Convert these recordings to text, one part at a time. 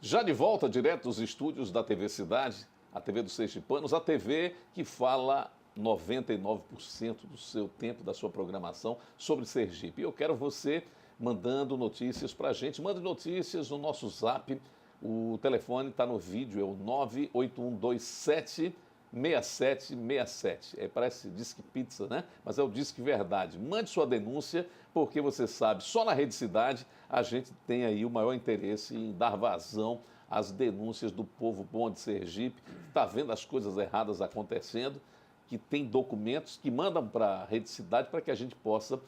Já de volta, direto dos estúdios da TV Cidade, a TV dos Sergipanos, a TV que fala 99% do seu tempo, da sua programação sobre Sergipe. E eu quero você mandando notícias para a gente. Mande notícias no nosso zap. O telefone está no vídeo, é o 98127 6767. Parece Disque Pizza, né? Mas é o Disque Verdade. Mande sua denúncia, porque você sabe, só na Rede Cidade a gente tem aí o maior interesse em dar vazão às denúncias do povo bom de Sergipe, que está vendo as coisas erradas acontecendo, que tem documentos que mandam para a Rede Cidade para que a gente possa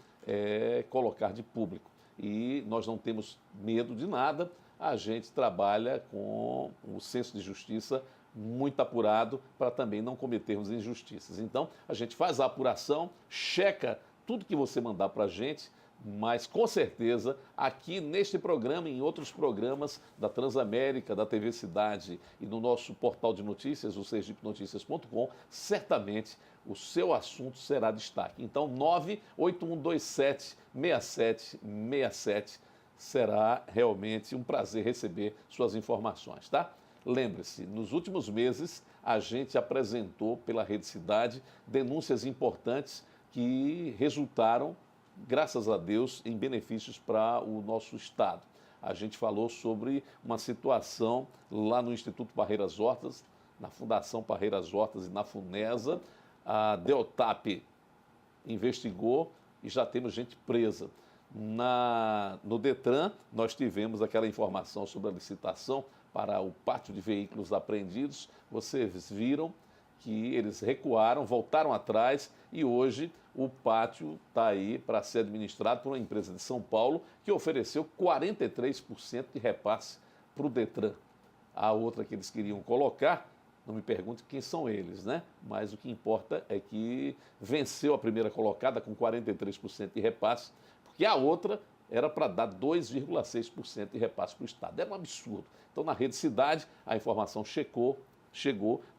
colocar de público. E nós não temos medo de nada, a gente trabalha com o senso de justiça muito apurado para também não cometermos injustiças. Então, a gente faz a apuração, checa tudo que você mandar para a gente, mas com certeza aqui neste programa e em outros programas da Transamérica, da TV Cidade e no nosso portal de notícias, o sergipenoticias.com, certamente o seu assunto será destaque. Então, 98127 6767, será realmente um prazer receber suas informações, tá? Lembre-se, nos últimos meses a gente apresentou pela Rede Cidade denúncias importantes que resultaram, graças a Deus, em benefícios para o nosso Estado. A gente falou sobre uma situação lá no Instituto Parreiras Hortas, na Fundação Parreiras Hortas e na Funesa. A Deotap investigou e já temos gente presa. No Detran, nós tivemos aquela informação sobre a licitação para o pátio de veículos apreendidos. Vocês viram que eles recuaram, voltaram atrás e hoje o pátio está aí para ser administrado por uma empresa de São Paulo que ofereceu 43% de repasse para o Detran. A outra que eles queriam colocar, não me pergunte quem são eles, né? Mas o que importa é que venceu a primeira colocada com 43% de repasse, porque a outra era para dar 2,6% de repasse para o Estado. Era um absurdo. Então, na Rede Cidade, a informação chegou,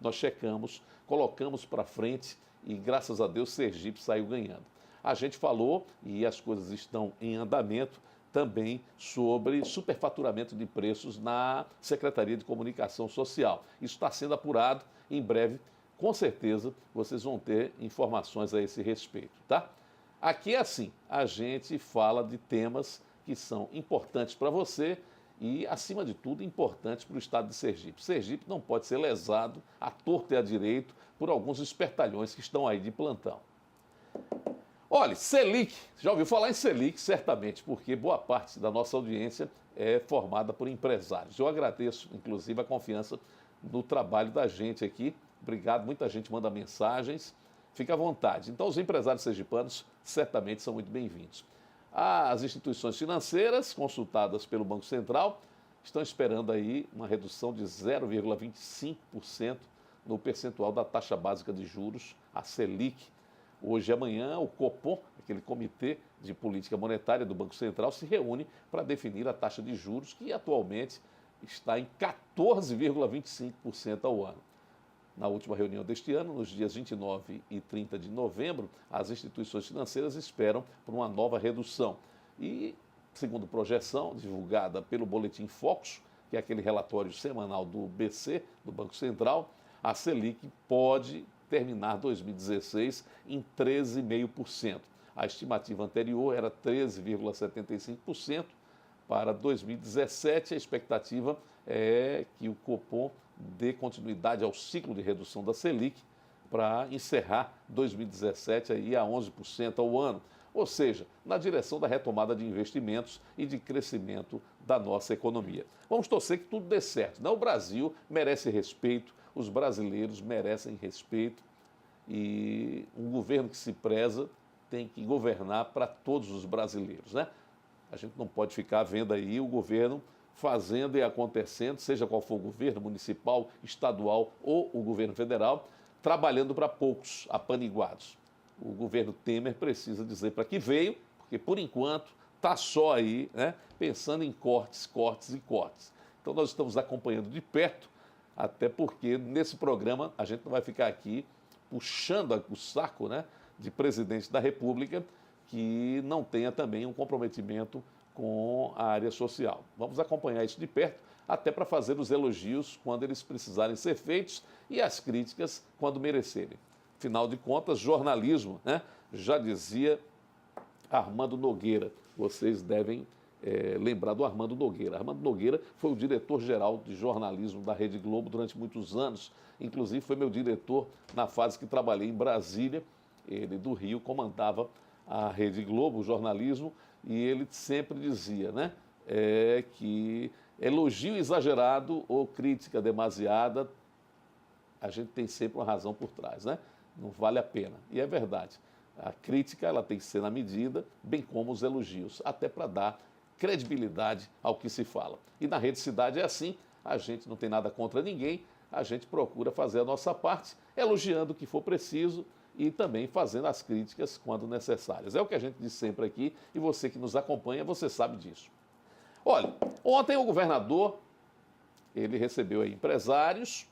nós checamos, colocamos para frente e, graças a Deus, Sergipe saiu ganhando. A gente falou, e as coisas estão em andamento, também sobre superfaturamento de preços na Secretaria de Comunicação Social. Isso está sendo apurado. Em breve, com certeza, vocês vão ter informações a esse respeito, tá? Aqui é assim, a gente fala de temas que são importantes para você e, acima de tudo, importantes para o Estado de Sergipe. Sergipe não pode ser lesado à torta e à direito por alguns espertalhões que estão aí de plantão. Olha, Selic, já ouviu falar em Selic, certamente, porque boa parte da nossa audiência é formada por empresários. Eu agradeço, inclusive, a confiança no trabalho da gente aqui. Obrigado, muita gente manda mensagens. Fique à vontade. Então, os empresários sergipanos certamente são muito bem-vindos. As instituições financeiras, consultadas pelo Banco Central, estão esperando aí uma redução de 0,25% no percentual da taxa básica de juros, a Selic. Hoje e amanhã, o Copom, aquele Comitê de Política Monetária do Banco Central, se reúne para definir a taxa de juros, que atualmente está em 14,25% ao ano. Na última reunião deste ano, nos dias 29 e 30 de novembro, as instituições financeiras esperam por uma nova redução. E, segundo projeção divulgada pelo Boletim Focus, que é aquele relatório semanal do BC, do Banco Central, a Selic pode terminar 2016 em 13,5%. A estimativa anterior era 13,75%. Para 2017, a expectativa é que o Copom dê continuidade ao ciclo de redução da Selic para encerrar 2017 aí a 11% ao ano, ou seja, na direção da retomada de investimentos e de crescimento da nossa economia. Vamos torcer que tudo dê certo, né? O Brasil merece respeito, os brasileiros merecem respeito e um governo que se preza tem que governar para todos os brasileiros, né? A gente não pode ficar vendo aí o governo fazendo e acontecendo, seja qual for o governo, municipal, estadual ou o governo federal, trabalhando para poucos apaniguados. O governo Temer precisa dizer para que veio, porque por enquanto está só aí, né, pensando em cortes, cortes e cortes. Então nós estamos acompanhando de perto, até porque nesse programa a gente não vai ficar aqui puxando o saco, né, de presidente da República, que não tenha também um comprometimento com a área social. Vamos acompanhar isso de perto, até para fazer os elogios quando eles precisarem ser feitos e as críticas quando merecerem. Afinal de contas, jornalismo, né? Já dizia Armando Nogueira. Vocês devem lembrar do Armando Nogueira. Armando Nogueira foi o diretor-geral de jornalismo da Rede Globo durante muitos anos. Inclusive, foi meu diretor na fase que trabalhei em Brasília. Ele, do Rio, comandava a Rede Globo, o jornalismo, e ele sempre dizia, né, que elogio exagerado ou crítica demasiada, a gente tem sempre uma razão por trás, né? Não vale a pena. E é verdade. A crítica ela tem que ser na medida, bem como os elogios, até para dar credibilidade ao que se fala. E na Rede Cidade é assim, a gente não tem nada contra ninguém, a gente procura fazer a nossa parte, elogiando o que for preciso e também fazendo as críticas quando necessárias. É o que a gente diz sempre aqui e você que nos acompanha, você sabe disso. Olha, ontem o governador, ele recebeu aí empresários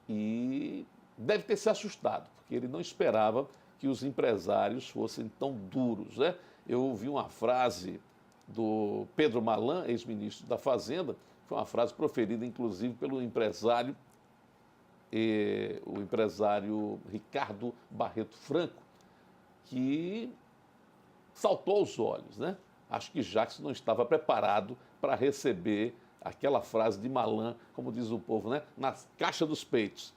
e deve ter se assustado, porque ele não esperava que os empresários fossem tão duros, né? Eu ouvi uma frase do Pedro Malan, ex-ministro da Fazenda, foi uma frase proferida, inclusive, pelo empresário, o empresário Ricardo Barreto Franco, que saltou aos olhos, né? Acho que Jacques não estava preparado para receber aquela frase de Malan, como diz o povo, né? Na caixa dos peitos.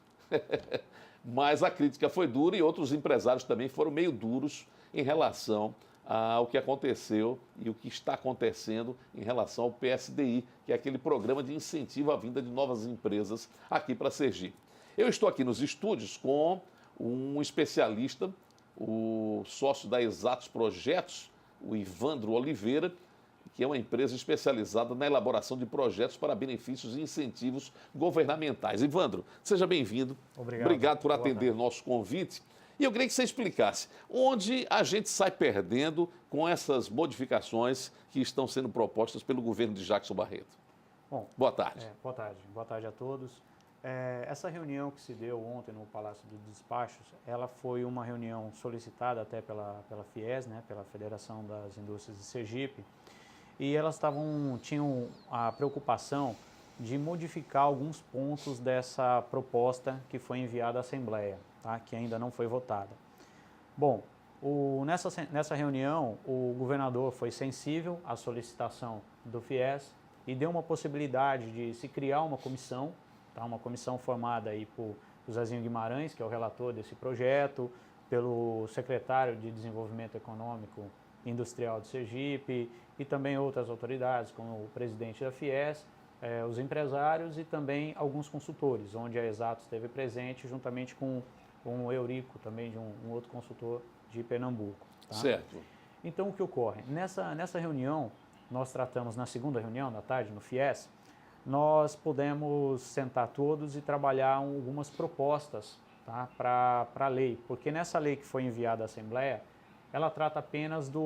Mas a crítica foi dura e outros empresários também foram meio duros em relação ao que aconteceu e o que está acontecendo em relação ao PSDI, que é aquele programa de incentivo à vinda de novas empresas aqui para Sergipe. Eu estou aqui nos estúdios com um especialista, o sócio da Exatos Projetos, o Ivandro Oliveira, que é uma empresa especializada na elaboração de projetos para benefícios e incentivos governamentais. Ivandro, seja bem-vindo. Obrigado por atender nosso convite. E eu queria que você explicasse onde a gente sai perdendo com essas modificações que estão sendo propostas pelo governo de Jackson Barreto. Bom, boa tarde. Boa tarde a todos. Essa reunião que se deu ontem no Palácio dos Despachos, ela foi uma reunião solicitada até pela FIES, né, pela Federação das Indústrias de Sergipe, e elas tinham a preocupação de modificar alguns pontos dessa proposta que foi enviada à Assembleia, tá? Que ainda não foi votada. Bom, nessa reunião, o governador foi sensível à solicitação do FIES e deu uma possibilidade de se criar uma comissão, tá? Uma comissão formada aí por Zezinho Guimarães, que é o relator desse projeto, pelo secretário de Desenvolvimento Econômico Industrial de Sergipe e também outras autoridades, como o presidente da FIES, os empresários e também alguns consultores, onde a Exatos esteve presente juntamente com o Eurico, também de um outro consultor de Pernambuco. Tá? Certo. Então, o que ocorre? Nessa reunião, nós tratamos na segunda reunião, da tarde, no FIES, nós pudemos sentar todos e trabalhar algumas propostas, tá, para a lei, porque nessa lei que foi enviada à Assembleia, ela trata apenas de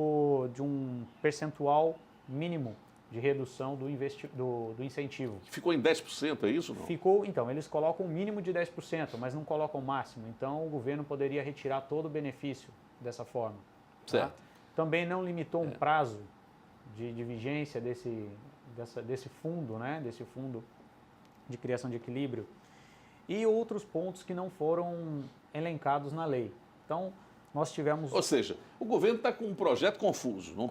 um percentual mínimo de redução do incentivo. Ficou em 10%, é isso? Não? Ficou, então, eles colocam um mínimo de 10%, mas não colocam o máximo. Então, o governo poderia retirar todo o benefício dessa forma. Certo. Tá? Também não limitou um prazo de vigência desse fundo, né? Desse fundo de criação de equilíbrio. E outros pontos que não foram elencados na lei. Então, nós tivemos... Ou seja, o governo está com um projeto confuso, não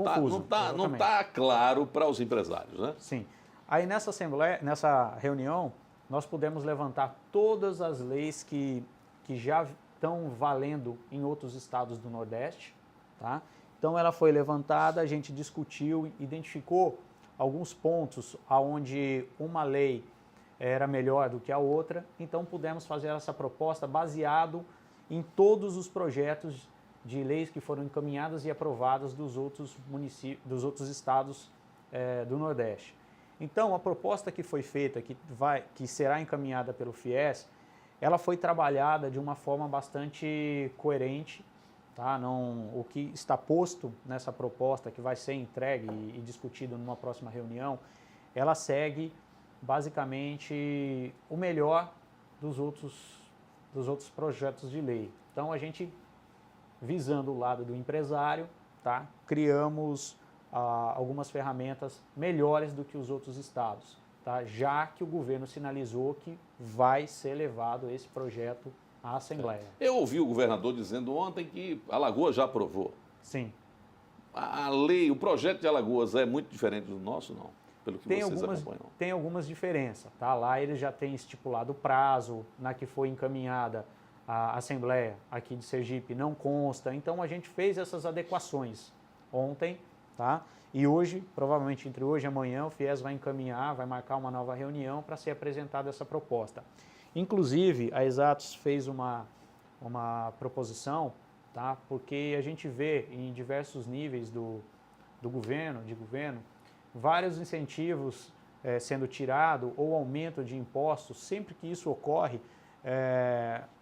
está claro para os empresários, né? Sim. Aí nessa reunião, nós pudemos levantar todas as leis que já estão valendo em outros estados do Nordeste, tá? Então ela foi levantada, a gente discutiu, identificou alguns pontos onde uma lei era melhor do que a outra, então pudemos fazer essa proposta baseado em todos os projetos de leis que foram encaminhadas e aprovadas dos outros municípios, dos outros estados do Nordeste. Então, a proposta que foi feita, que será encaminhada pelo FIES, ela foi trabalhada de uma forma bastante coerente, tá? O que está posto nessa proposta, que vai ser entregue e discutido numa próxima reunião, ela segue basicamente o melhor dos outros projetos de lei. Então, a gente, visando o lado do empresário, tá, criamos algumas ferramentas melhores do que os outros estados, tá, já que o governo sinalizou que vai ser levado esse projeto à Assembleia. Eu ouvi o governador dizendo ontem que Alagoas já aprovou. Sim. A lei, o projeto de Alagoas é muito diferente do nosso, não? Pelo que vocês acompanham. Tem algumas diferenças, tá? Lá eles já têm estipulado o prazo, na que foi encaminhada a Assembleia aqui de Sergipe não consta, então a gente fez essas adequações ontem, tá? E hoje, provavelmente entre hoje e amanhã, o FIES vai encaminhar, vai marcar uma nova reunião para ser apresentada essa proposta. Inclusive, a Exatos fez uma proposição, tá? Porque a gente vê em diversos níveis do governo, vários incentivos sendo tirado ou aumento de impostos. Sempre que isso ocorre,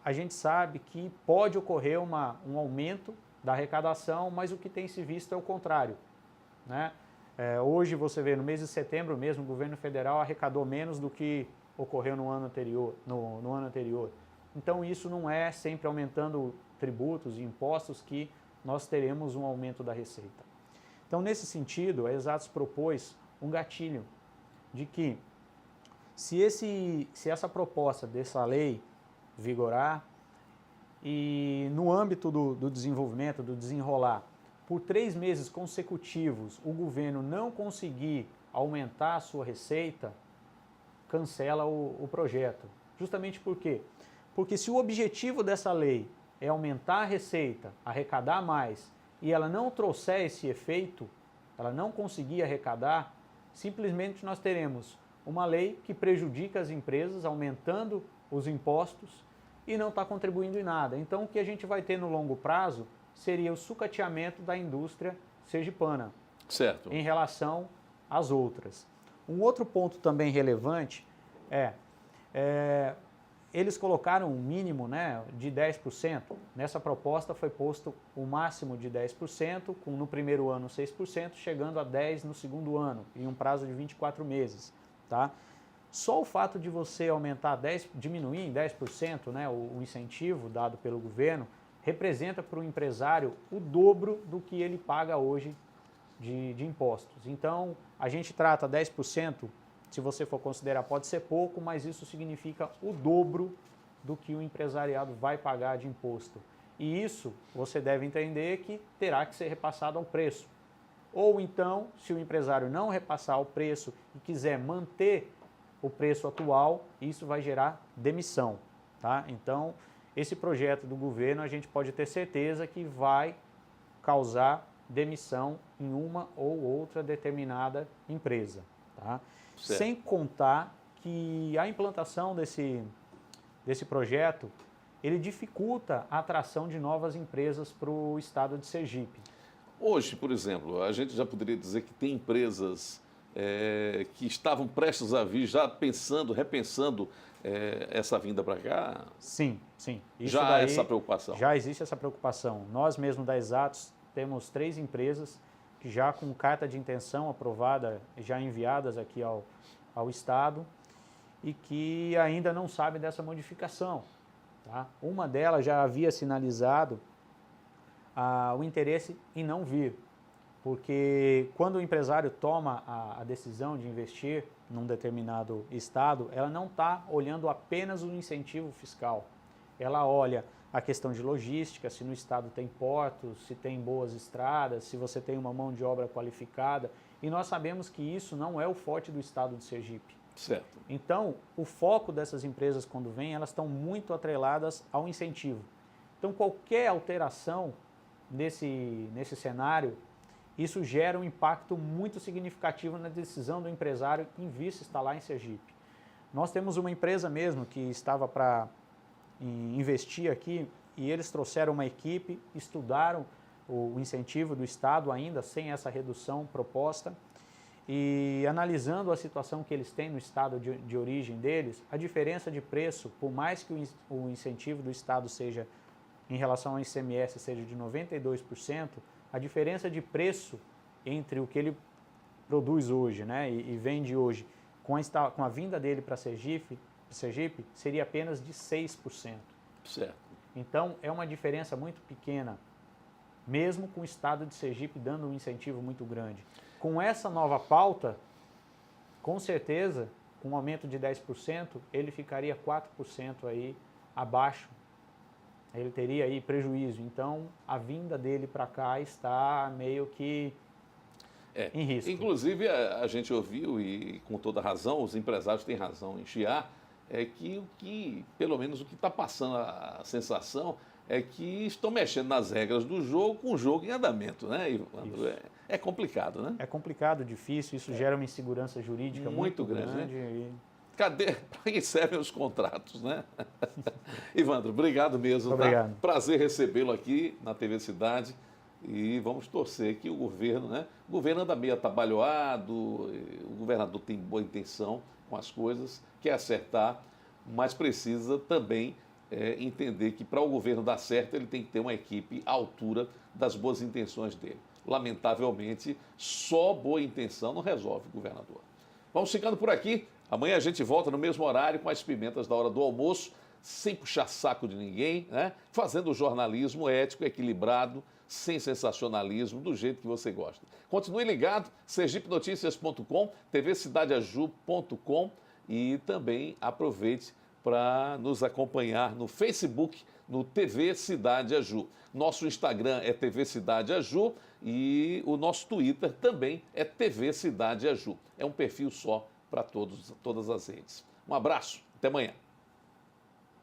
a gente sabe que pode ocorrer um aumento da arrecadação, mas o que tem se visto é o contrário, né? Hoje você vê, no mês de setembro mesmo, o governo federal arrecadou menos do que ocorreu no ano anterior. Então isso não é sempre aumentando tributos e impostos que nós teremos um aumento da receita. Então, nesse sentido, a Exatos propôs um gatilho de que se essa proposta dessa lei vigorar e no âmbito do desenvolvimento, do desenrolar, por 3 meses consecutivos o governo não conseguir aumentar a sua receita, cancela o projeto. Justamente por quê? Porque se o objetivo dessa lei é aumentar a receita, arrecadar mais, e ela não trouxer esse efeito, ela não conseguir arrecadar, simplesmente nós teremos uma lei que prejudica as empresas, aumentando os impostos e não está contribuindo em nada. Então, o que a gente vai ter no longo prazo seria o sucateamento da indústria sergipana, certo, em relação às outras. Um outro ponto também relevante eles colocaram um mínimo, né, de 10%. Nessa proposta foi posto o máximo de 10%, com no primeiro ano 6%, chegando a 10% no segundo ano, em um prazo de 24 meses. Tá? Só o fato de você diminuir em 10%, né, o incentivo dado pelo governo, representa para o empresário o dobro do que ele paga hoje de impostos. Então, a gente trata 10%, se você for considerar, pode ser pouco, mas isso significa o dobro do que o empresariado vai pagar de imposto. E isso você deve entender que terá que ser repassado ao preço. Ou então, se o empresário não repassar o preço e quiser manter o preço atual, isso vai gerar demissão. Tá? Então, esse projeto do governo, a gente pode ter certeza que vai causar demissão em uma ou outra determinada empresa. Tá? Sem contar que a implantação desse projeto, ele dificulta a atração de novas empresas para o estado de Sergipe. Hoje, por exemplo, a gente já poderia dizer que tem empresas que estavam prestes a vir, já repensando essa vinda para cá? Sim, sim. Já há essa preocupação? Já existe essa preocupação. Nós mesmos da Exatos temos 3 empresas que já com carta de intenção aprovada, já enviadas aqui ao Estado e que ainda não sabem dessa modificação. Tá? Uma delas já havia sinalizado o interesse em não vir, porque quando o empresário toma a decisão de investir num determinado estado, ela não está olhando apenas o incentivo fiscal, ela olha a questão de logística, se no estado tem portos, se tem boas estradas, se você tem uma mão de obra qualificada, e nós sabemos que isso não é o forte do estado de Sergipe. Certo. Então, o foco dessas empresas quando vêm, elas estão muito atreladas ao incentivo. Então, qualquer alteração nesse cenário, isso gera um impacto muito significativo na decisão do empresário em vir se instalar em Sergipe. Nós temos uma empresa mesmo que estava para investir aqui e eles trouxeram uma equipe, estudaram o incentivo do Estado ainda sem essa redução proposta e analisando a situação que eles têm no estado de origem deles, a diferença de preço, por mais que o incentivo do Estado seja em relação ao ICMS seja de 92%, a diferença de preço entre o que ele produz hoje, né, e vende hoje com a vinda dele para Sergipe seria apenas de 6%. Certo. Então, é uma diferença muito pequena mesmo com o Estado de Sergipe dando um incentivo muito grande. Com essa nova pauta, com certeza, com um aumento de 10%, ele ficaria 4% aí abaixo. Ele teria aí prejuízo. Então, a vinda dele para cá está meio que em risco. Inclusive, a gente ouviu, e com toda razão, os empresários têm razão em chiar, pelo menos o que está passando a sensação é que estão mexendo nas regras do jogo com o jogo em andamento, né, Ivandro? É complicado, né? É complicado, difícil, isso gera uma insegurança jurídica muito grande. Né? Cadê? Para que servem os contratos, né? Ivandro, obrigado mesmo. Obrigado. Tá? Prazer recebê-lo aqui na TV Cidade. E vamos torcer que o governo, né? O governo anda meio atabalhoado, o governador tem boa intenção com as coisas, quer acertar, mas precisa também entender que para o governo dar certo, ele tem que ter uma equipe à altura das boas intenções dele. Lamentavelmente, só boa intenção não resolve, governador. Vamos ficando por aqui. Amanhã a gente volta no mesmo horário com as pimentas da hora do almoço, sem puxar saco de ninguém, né? Fazendo jornalismo ético, equilibrado, sem sensacionalismo, do jeito que você gosta. Continue ligado, sergipenoticias.com, tvcidadeaju.com e também aproveite para nos acompanhar no Facebook, no TV Cidade Aju. Nosso Instagram é TV Cidade Aju e o nosso Twitter também é TV Cidade Aju. É um perfil só para todas as redes. Um abraço, até amanhã.